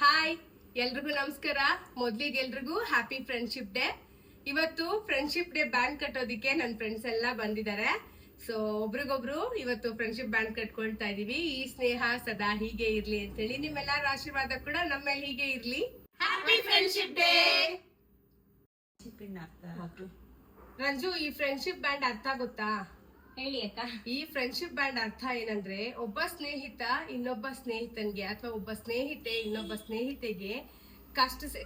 Hi, ಎಲ್ರಿಗೂ ನಮಸ್ಕಾರ. ಮೊದ್ಲಿಗೆ ಎಲ್ರಿಗೂ ಹ್ಯಾಪಿ ಫ್ರೆಂಡ್ಶಿಪ್ ಡೇ. ಇವತ್ತು ಫ್ರೆಂಡ್ಶಿಪ್ ಡೇ ಬ್ಯಾಂಡ್ ಕಟ್ಟೋದಿಕ್ಕೆ ನನ್ನ ಫ್ರೆಂಡ್ಸ್ ಎಲ್ಲ ಬಂದಿದ್ದಾರೆ. ಸೊ ಒಬ್ರಿಗೊಬ್ರು ಇವತ್ತು ಫ್ರೆಂಡ್ಶಿಪ್ ಬ್ಯಾಂಡ್ ಕಟ್ಕೊಳ್ತಾ ಇದೀವಿ. ಈ ಸ್ನೇಹ ಸದಾ ಹೀಗೆ ಇರ್ಲಿ ಅಂತ ಹೇಳಿ ನಿಮ್ಮೆಲ್ಲರ ಆಶೀರ್ವಾದ ಕೂಡ ನಮ್ಮ ಮೇಲೆ ಹೀಗೆ ಇರ್ಲಿ. Happy friendship day. ರಂಜು, ಈ ಫ್ರೆಂಡ್ಶಿಪ್ ಬ್ಯಾಂಡ್ ಅರ್ಥ ಗೊತ್ತಾ? ಹೇಳಿ ಅಕ್ಕ. ಈ ಫ್ರೆಂಡ್ಶಿಪ್ ಬ್ಯಾಂಡ್ ಅರ್ಥ ಏನಂದ್ರೆ, ಒಬ್ಬ ಸ್ನೇಹಿತ ಇನ್ನೊಬ್ಬ ಸ್ನೇಹಿತನ್ಗೆ ಅಥವಾ ಒಬ್ಬ ಸ್ನೇಹಿತೆ ಇನ್ನೊಬ್ಬ ಸ್ನೇಹಿತೆಗೆ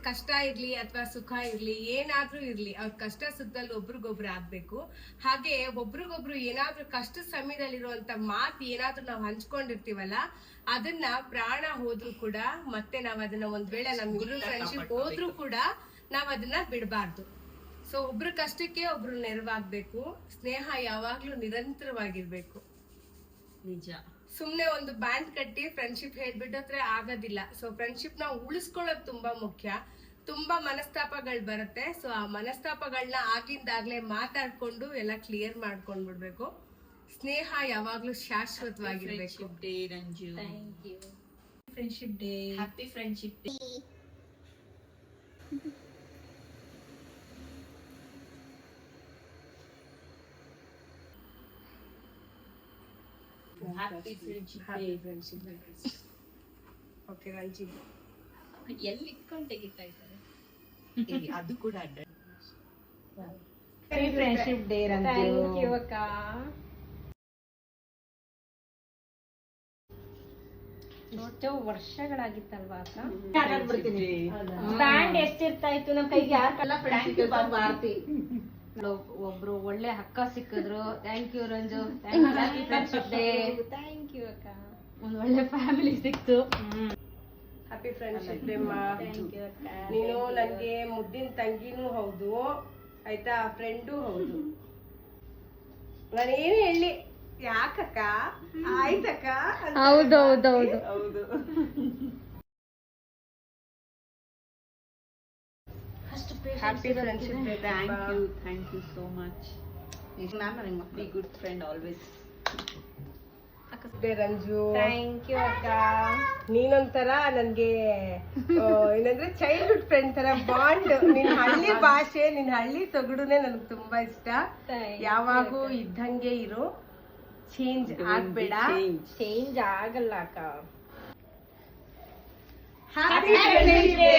ಕಷ್ಟ ಇರ್ಲಿ ಅಥವಾ ಸುಖ ಇರ್ಲಿ, ಏನಾದ್ರೂ ಇರ್ಲಿ, ಅವ್ರ ಕಷ್ಟ ಸುಖದಲ್ಲಿ ಒಬ್ರಿಗೊಬ್ರು ಆಗ್ಬೇಕು. ಹಾಗೆ ಒಬ್ರಿಗೊಬ್ರು ಏನಾದ್ರೂ ಕಷ್ಟದ ಸಮಯದಲ್ಲಿರುವಂತ ಮಾತು ಏನಾದ್ರೂ ನಾವು ಹಂಚ್ಕೊಂಡಿರ್ತೀವಲ್ಲ, ಅದನ್ನ ಪ್ರಾಣ ಹೋದ್ರು ಕೂಡ ಮತ್ತೆ ನಾವ್ ಅದನ್ನ ಒಂದ್ ವೇಳೆ ನಮ್ಗಿಬ್ರು ಫ್ರೆಂಡ್ಶಿಪ್ ಹೋದ್ರು ಕೂಡ ನಾವ್ ಅದನ್ನ ಬಿಡಬಾರ್ದು. ಸೊ ಒಬ್ರ ಕಷ್ಟಕ್ಕೆ ಒಬ್ರು ನೆರವಾಗ್ಬೇಕು. ಸ್ನೇಹ ಯಾವಾಗ್ಲೂ ನಿರಂತರವಾಗಿರ್ಬೇಕು. ನಿಜ. ಸುಮ್ನೆ ಒಂದು ಬ್ಯಾಂಡ್ ಕಟ್ಟಿ ಫ್ರೆಂಡ್ಶಿಪ್ ಹೇಳ್ಬಿಟ್ಟರೆ ಆಗೋದಿಲ್ಲ. ಸೊ ಫ್ರೆಂಡ್ಶಿಪ್ ನ ಉಳಿಸ್ಕೊಳ್ಳೋದು ತುಂಬಾ ಮುಖ್ಯ. ತುಂಬಾ ಮನಸ್ತಾಪಗಳು ಬರುತ್ತೆ. ಸೊ ಆ ಮನಸ್ತಾಪಗಳನ್ನ ಆಗಿಂದಾಗ್ಲೇ ಮಾತಾಡ್ಕೊಂಡು ಎಲ್ಲ ಕ್ಲಿಯರ್ ಮಾಡ್ಕೊಂಡ್ ಬಿಡ್ಬೇಕು. ಸ್ನೇಹ ಯಾವಾಗ್ಲೂ ಶಾಶ್ವತವಾಗಿರ್ಬೇಕು. Friendship day. Happy friendship day. Happy friendship day. Okay Ranji, ಎಲ್ಲಿ ಇಟ್ಕೊಂಡು ತೆಗಿತಾ ಇದ್ದಾರೆ ಅದು ಕೂಡ happy friendship day. Thank you ಅಕ್ಕ. ಎಷ್ಟೋ ವರ್ಷಗಳಾಗಿತ್ತಲ್ವಾ ಅಕ್ಕ? ಬ್ಯಾಂಡ್ ಎಷ್ಟಿರ್ತಾ ಇತ್ತು ನಮ್ ಕೈಗೆ. ಯಾರ್ಕೆಲ್ಲ ಫ್ರೆಂಡ್ಶಿಪ್ ಭಾರತಿ ಒಬ್ರು ಒಳ್ಳೆ ಅಕ್ಕ ಸಿಕ್ಕಿದ್ರು. Thank you Ranju. Happy friendship day. Thank you ಅಕ್ಕ. ಒಂದ್ ಒಳ್ಳೆ ಫ್ಯಾಮಿಲಿ ಸಿಕ್ತು. ಹ್ಯಾಪಿ ಫ್ರೆಂಡ್ಶಿಪ್ ಡೇ ಮಾ. ಥ್ಯಾಂಕ್ ಯು ಅಕ್ಕ. ನೀನು ನನ್ಗೆ ಮುದ್ದಿನ ತಂಗಿನೂ ಹೌದು, ಆಯ್ತಾ, ಫ್ರೆಂಡು ಹೌದು. ನಾನೇನು ಹೇಳಿ ಯಾಕಕ್ಕ ಆಯ್ತಕ್ಕ? ಹೌದೌದೌದು ಹೌದು. Happy friendship day. Thank you so much. Be good friend always. Ranju, thank you ಅಕ್ಕ. ನೀನೊಂಥರ ನನ್ಗೆ ಏನಂದ್ರೆ ಚೈಲ್ಡ್ಹುಡ್ ಫ್ರೆಂಡ್ ತರ ಬಾಂಡ್. ನಿನ್ ಹಳ್ಳಿ ಭಾಷೆ, ನಿನ್ ಹಳ್ಳಿ ಸೊಗಡುನೆ ನನ್ಗೆ ತುಂಬಾ ಇಷ್ಟ. ಯಾವಾಗೂ ಇದ್ದಂಗೆ ಇರು, ಚೇಂಜ್ ಆಗ್ಬೇಡ. ಚೇಂಜ್ ಆಗಲ್ಲ ಅಕ್ಕ. Happy friendship day.